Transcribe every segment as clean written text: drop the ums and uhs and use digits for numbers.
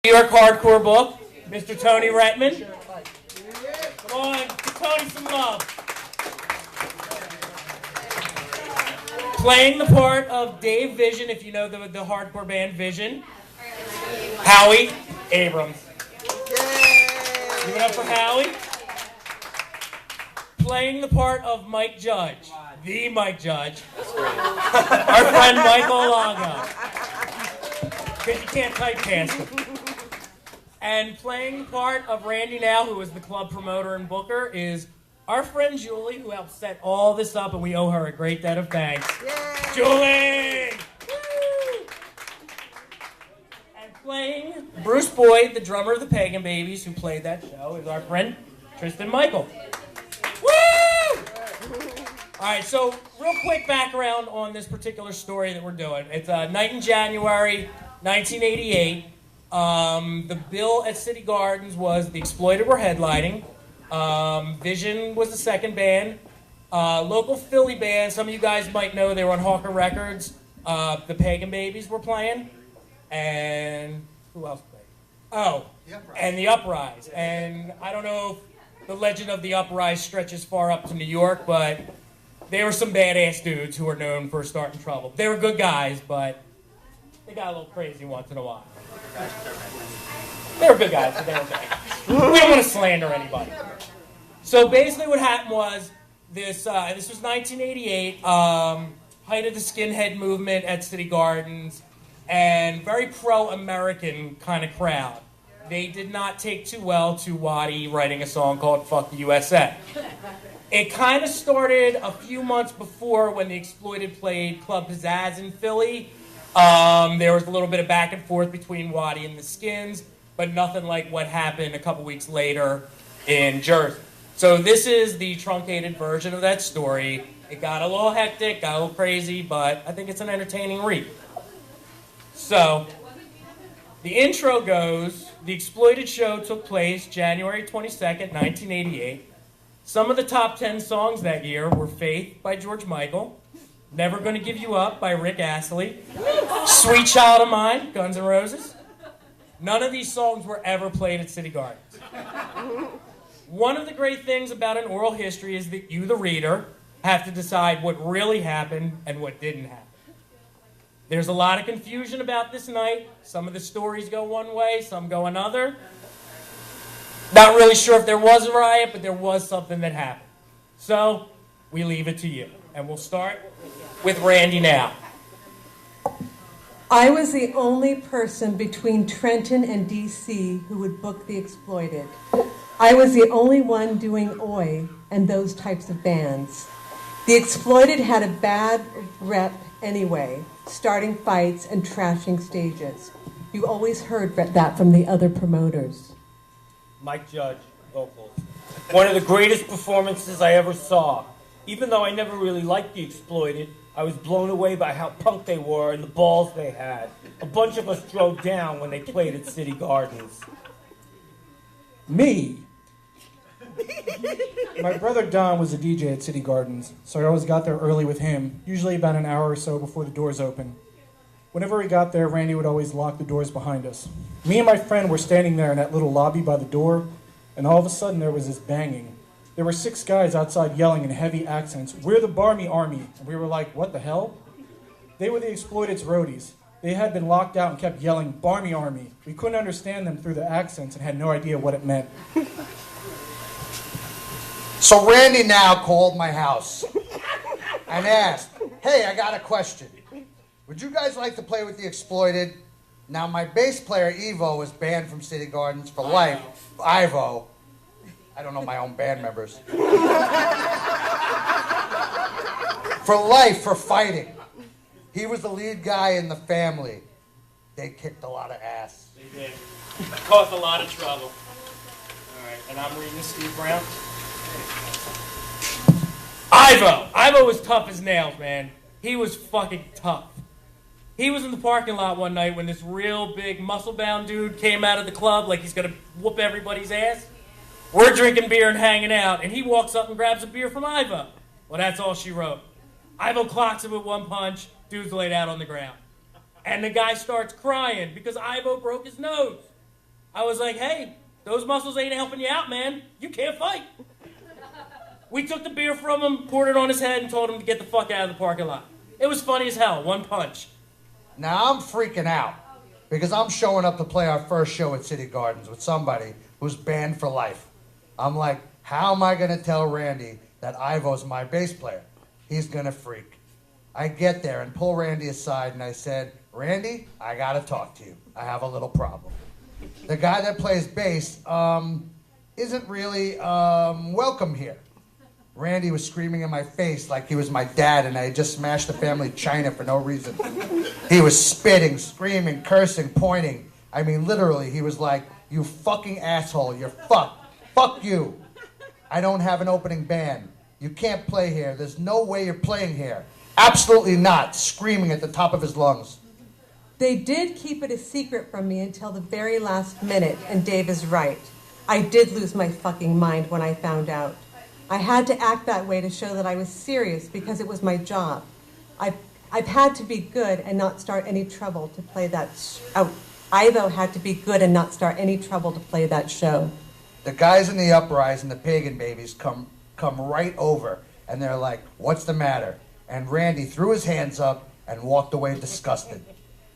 New York hardcore book, Mr. Tony Rettman. Come on, give Tony some love. Playing the part of Dave Vision, if you know the hardcore band Vision, Howie Abrams. Give it up for Howie. Playing the part of Mike Judge, the Mike Judge, our friend Michael Alago. Because you can't typecast him. And playing the part of Randy now, who is the club promoter and booker, is our friend Julie, who helped set all this up, and we owe her a great debt of thanks. Yay! Julie! Woo! And playing Bruce Boyd, the drummer of the Pagan Babies, who played that show, is our friend Tristin Michael. Woo! All right, so real quick background on this particular story that we're doing. It's a night in January 1988. The bill at City Gardens was The Exploited were headlining. Vision was the second band. Local Philly band, some of you guys might know, they were on Hawker Records. The Pagan Babies were playing. And who else played? Oh, and the Uprise. And I don't know if the legend of the Uprise stretches far up to New York, but they were some badass dudes who were known for starting trouble. They were good guys, but they got a little crazy once in a while. They were good guys, but they were bad guys. We don't want to slander anybody. So basically what happened was, this was 1988, height of the skinhead movement at City Gardens, and very pro-American kind of crowd. They did not take too well to Waddy writing a song called Fuck the USA. It kind of started a few months before when the Exploited played Club Pizzazz in Philly. There was a little bit of back and forth between Waddy and the Skins, but nothing like what happened a couple weeks later in Jersey. So this is the truncated version of that story. It got a little hectic, got a little crazy, but I think it's an entertaining read. So, the intro goes, the Exploited show took place January 22nd, 1988. Some of the top 10 songs that year were Faith by George Michael, Never Gonna Give You Up by Rick Astley, Sweet Child of Mine, Guns N' Roses. None of these songs were ever played at City Gardens. One of the great things about an oral history is that you, the reader, have to decide what really happened and what didn't happen. There's a lot of confusion about this night. Some of the stories go one way, some go another. Not really sure if there was a riot, but there was something that happened. So, we leave it to you. And we'll start with Randy now. I was the only person between Trenton and D.C. who would book the Exploited. I was the only one doing Oi and those types of bands. The Exploited had a bad rep anyway, starting fights and trashing stages. You always heard that from the other promoters. Mike Judge, vocals. One of the greatest performances I ever saw. Even though I never really liked the Exploited, I was blown away by how punk they were and the balls they had. A bunch of us drove down when they played at City Gardens. Me? My brother Don was a DJ at City Gardens, so I always got there early with him, usually about an hour or so before the doors open. Whenever we got there, Randy would always lock the doors behind us. Me and my friend were standing there in that little lobby by the door, and all of a sudden there was this banging. There were 6 guys outside yelling in heavy accents, "We're the Barmy Army." And we were like, what the hell? They were the Exploited's roadies. They had been locked out and kept yelling, "Barmy Army." We couldn't understand them through the accents and had no idea what it meant. So Randy now called my house and asked, "Hey, I got a question. Would you guys like to play with the Exploited?" Now, my bass player, Evo, was banned from City Gardens for life. Ivo. I don't know my own band members. For life, for fighting. He was the lead guy in the family. They kicked a lot of ass. They did. Caused a lot of trouble. All right, and I'm reading Steve Brown. Ivo was tough as nails, man. He was fucking tough. He was in the parking lot one night when this real big muscle-bound dude came out of the club like he's gonna whoop everybody's ass. We're drinking beer and hanging out, and he walks up and grabs a beer from Ivo. Well, that's all she wrote. Ivo clocks him with one punch, dude's laid out on the ground. And the guy starts crying because Ivo broke his nose. I was like, hey, those muscles ain't helping you out, man. You can't fight. We took the beer from him, poured it on his head, and told him to get the fuck out of the parking lot. It was funny as hell, one punch. Now I'm freaking out because I'm showing up to play our first show at City Gardens with somebody who's banned for life. I'm like, how am I going to tell Randy that Ivo's my bass player? He's going to freak. I get there and pull Randy aside and I said, Randy, I got to talk to you. I have a little problem. The guy that plays bass isn't really welcome here. Randy was screaming in my face like he was my dad and I had just smashed the family china for no reason. He was spitting, screaming, cursing, pointing. I mean, literally, he was like, you fucking asshole, you're fucked. Fuck you. I don't have an opening band. You can't play here. There's no way you're playing here. Absolutely not, screaming at the top of his lungs. They did keep it a secret from me until the very last minute, and Dave is right. I did lose my fucking mind when I found out. I had to act that way to show that I was serious because it was my job. I've had to be good and not start any trouble to play that. Ivo had to be good and not start any trouble to play that show. The guys in the Uprise and the Pagan Babies come right over and they're like, what's the matter? And Randy threw his hands up and walked away disgusted.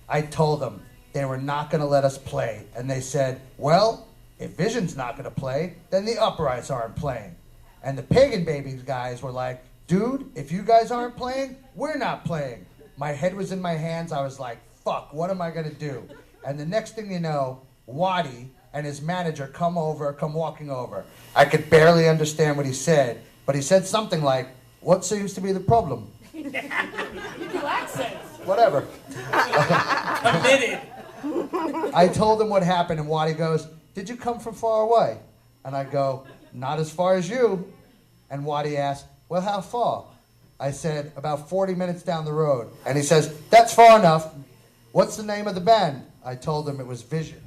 I told them they were not going to let us play. And they said, well, if Vision's not going to play, then the Uprise aren't playing. And the Pagan Babies guys were like, dude, if you guys aren't playing, we're not playing. My head was in my hands. I was like, fuck, what am I going to do? And the next thing you know, Waddy and his manager come walking over. I could barely understand what he said, but he said something like, what seems to be the problem? You do accents. Whatever. Committed. I told him what happened, and Waddy goes, did you come from far away? And I go, not as far as you. And Waddy asked, well, how far? I said, about 40 minutes down the road. And he says, that's far enough. What's the name of the band? I told him it was Vision.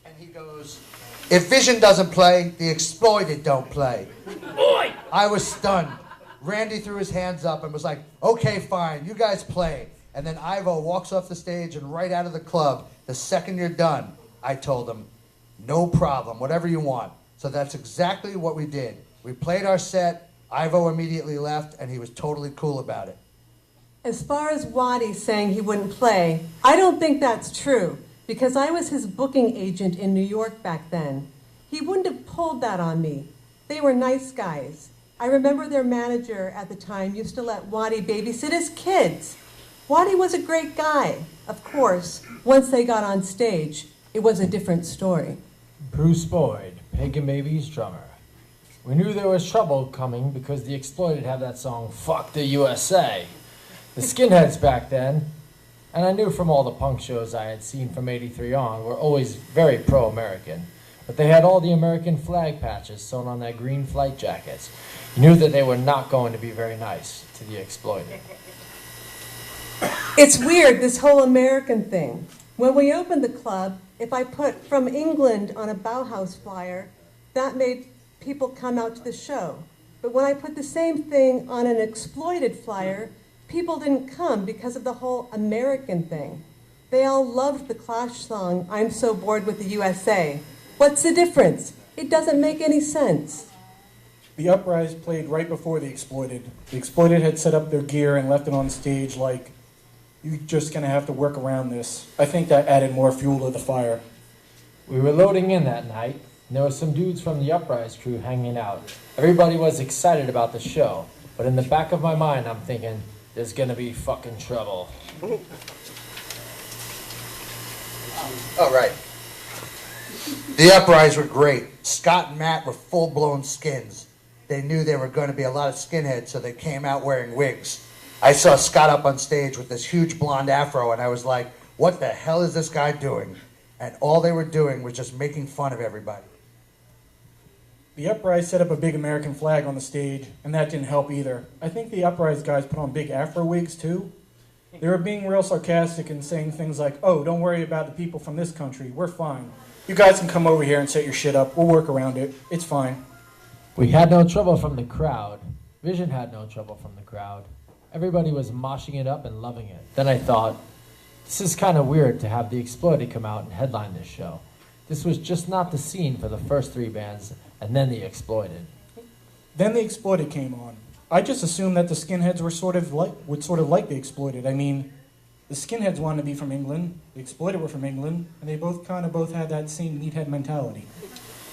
And he goes, if Vision doesn't play, the Exploited don't play. Boy! I was stunned. Randy threw his hands up and was like, okay, fine, you guys play. And then Ivo walks off the stage and right out of the club, the second you're done, I told him, no problem, whatever you want. So that's exactly what we did. We played our set, Ivo immediately left, and he was totally cool about it. As far as Waddy saying he wouldn't play, I don't think that's true, because I was his booking agent in New York back then. He wouldn't have pulled that on me. They were nice guys. I remember their manager at the time used to let Waddy babysit his kids. Waddy was a great guy. Of course, once they got on stage, it was a different story. Bruce Boyd, Pagan Babies drummer. We knew there was trouble coming because the Exploited had that song, Fuck the USA. The skinheads back then, and I knew from all the punk shows I had seen from '83 on, were always very pro-American. But they had all the American flag patches sewn on their green flight jackets. You knew that they were not going to be very nice to the Exploited. It's weird, this whole American thing. When we opened the club, if I put "From England" on a Bauhaus flyer, that made people come out to the show. But when I put the same thing on an Exploited flyer, people didn't come because of the whole American thing. They all loved the Clash song, I'm So Bored with the USA. What's the difference? It doesn't make any sense. The Uprise played right before The Exploited. The Exploited had set up their gear and left it on stage like, you're just going to have to work around this. I think that added more fuel to the fire. We were loading in that night, and there were some dudes from the Uprise crew hanging out. Everybody was excited about the show, but in the back of my mind I'm thinking, there's going to be fucking trouble. All right. The Uprise were great. Scott and Matt were full-blown skins. They knew there were going to be a lot of skinheads, so they came out wearing wigs. I saw Scott up on stage with this huge blonde afro, and I was like, what the hell is this guy doing? And all they were doing was just making fun of everybody. The Uprise set up a big American flag on the stage, and that didn't help either. I think the Uprise guys put on big afro wigs, too. They were being real sarcastic and saying things like, oh, don't worry about the people from this country, we're fine. You guys can come over here and set your shit up, we'll work around it, it's fine. We had no trouble from the crowd. Vision had no trouble from the crowd. Everybody was moshing it up and loving it. Then I thought, This is kind of weird to have the Exploited come out and headline this show. This was just not the scene for the first three bands, and then the Exploited. Then the Exploited came on. I just assumed that the Skinheads were sort of like the Exploited. I mean, the Skinheads wanted to be from England, the Exploited were from England, and they both had that same meathead mentality.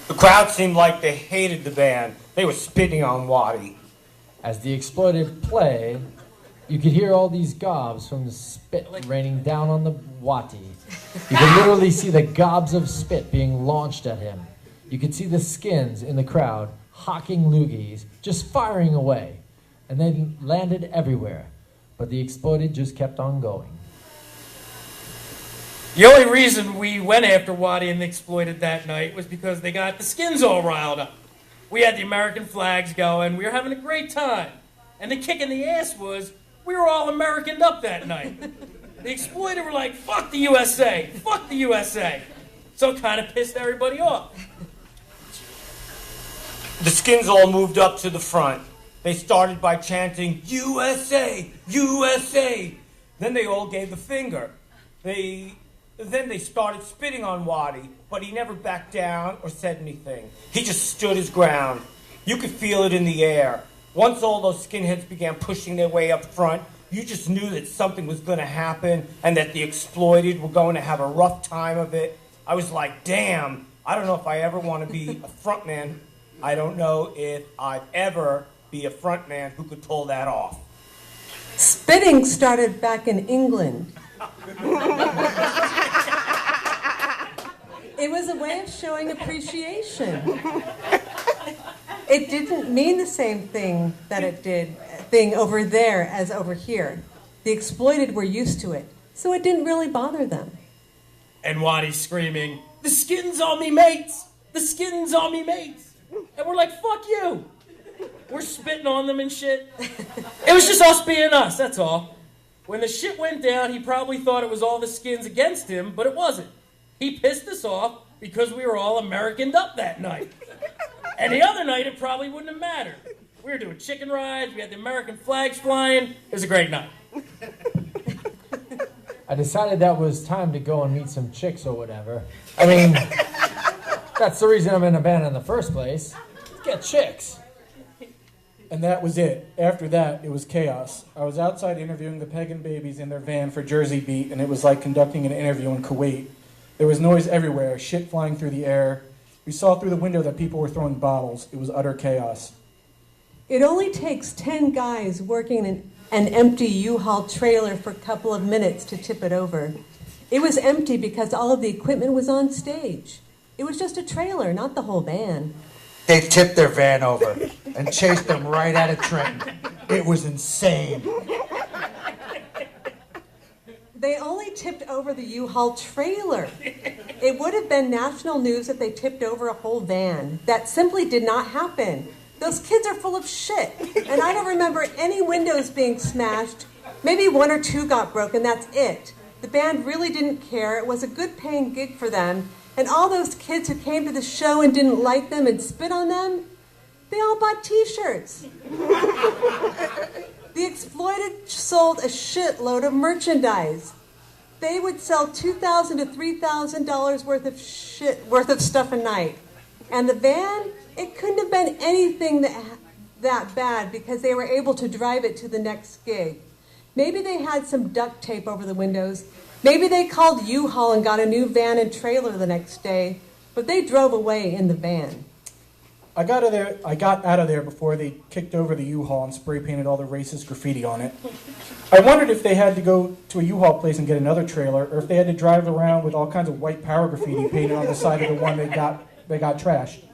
The crowd seemed like they hated the band. They were spitting on Waddy. As the Exploited played, you could hear all these gobs from the spit raining down on the Wati. You could literally see the gobs of spit being launched at him. You could see the Skins in the crowd hawking loogies, just firing away. And they landed everywhere. But the Exploited just kept on going. The only reason we went after Waddy and the Exploited that night was because they got the Skins all riled up. We had the American flags going. We were having a great time. And the kick in the ass was we were all Americaned up that night. The Exploited were like, fuck the USA, fuck the USA. So it kind of pissed everybody off. The Skins all moved up to the front. They started by chanting, USA, USA. Then they all gave the finger. Then they started spitting on Waddy, but he never backed down or said anything. He just stood his ground. You could feel it in the air. Once all those skinheads began pushing their way up front, you just knew that something was going to happen and that the Exploited were going to have a rough time of it. I was like, damn, I don't know if I ever want to be a frontman. I don't know if I'd ever be a frontman who could pull that off. Spitting started back in England. It was a way of showing appreciation. It didn't mean the same thing that it did over there as over here. The Exploited were used to it, so it didn't really bother them. And Waddy's screaming, the Skins on me, mates! The Skins on me, mates! And we're like, fuck you! We're spitting on them and shit. It was just us being us, that's all. When the shit went down, he probably thought it was all the Skins against him, but it wasn't. He pissed us off because we were all Americaned up that night. And the other night, it probably wouldn't have mattered. We were doing chicken rides, we had the American flags flying. It was a great night. I decided that was time to go and meet some chicks or whatever. I mean, that's the reason I'm in a band in the first place. Get chicks. And that was it. After that, it was chaos. I was outside interviewing the Pagan Babies in their van for Jersey Beat, and it was like conducting an interview in Kuwait. There was noise everywhere, shit flying through the air. We saw through the window that people were throwing bottles. It was utter chaos. It only takes 10 guys working in an empty U-Haul trailer for a couple of minutes to tip it over. It was empty because all of the equipment was on stage. It was just a trailer, not the whole band. They tipped their van over and chased them right out of Trenton. It was insane. They only tipped over the U-Haul trailer. It would have been national news if they tipped over a whole van. That simply did not happen. Those kids are full of shit. And I don't remember any windows being smashed. Maybe one or two got broken, that's it. The band really didn't care. It was a good paying gig for them. And all those kids who came to the show and didn't like them and spit on them, they all bought t-shirts. The Exploited sold a shitload of merchandise. They would sell $2,000 to $3,000 worth of stuff a night. And the van, it couldn't have been anything that bad because they were able to drive it to the next gig. Maybe they had some duct tape over the windows. Maybe they called U-Haul and got a new van and trailer the next day. But they drove away in the van. I got out of there before they kicked over the U-Haul and spray painted all the racist graffiti on it. I wondered if they had to go to a U-Haul place and get another trailer, or if they had to drive around with all kinds of white power graffiti painted on the side of the one they got trashed.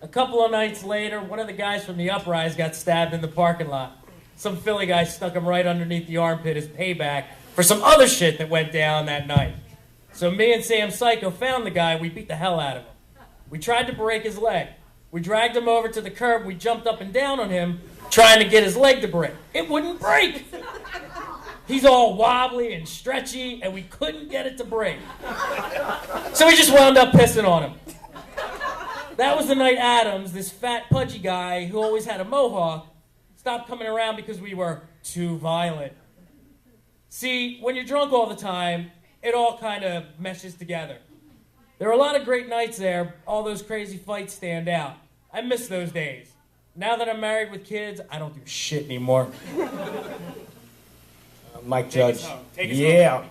A couple of nights later, one of the guys from the Uprise got stabbed in the parking lot. Some Philly guy stuck him right underneath the armpit as payback for some other shit that went down that night. So me and Sam Psycho found the guy, we beat the hell out of him. We tried to break his leg. We dragged him over to the curb, we jumped up and down on him, trying to get his leg to break. It wouldn't break! He's all wobbly and stretchy, and we couldn't get it to break. So we just wound up pissing on him. That was the night Adams, this fat, pudgy guy who always had a mohawk, stopped coming around because we were too violent. See, when you're drunk all the time, it all kind of meshes together. There were a lot of great nights there. All those crazy fights stand out. I miss those days. Now that I'm married with kids, I don't do shit anymore. Mike Judge. Take us home.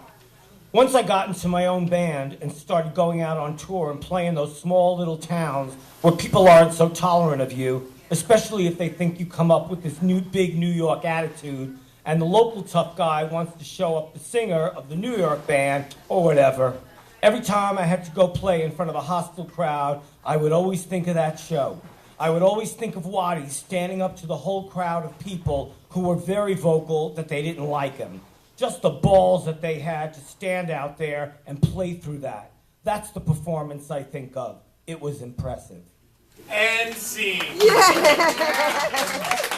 Once I got into my own band and started going out on tour and playing those small little towns where people aren't so tolerant of you, especially if they think you come up with this new big New York attitude, and the local tough guy wants to show up the singer of the New York band or whatever. Every time I had to go play in front of a hostile crowd, I would always think of that show. I would always think of Waddy standing up to the whole crowd of people who were very vocal that they didn't like him. Just the balls that they had to stand out there and play through that. That's the performance I think of. It was impressive. And scene. Yeah.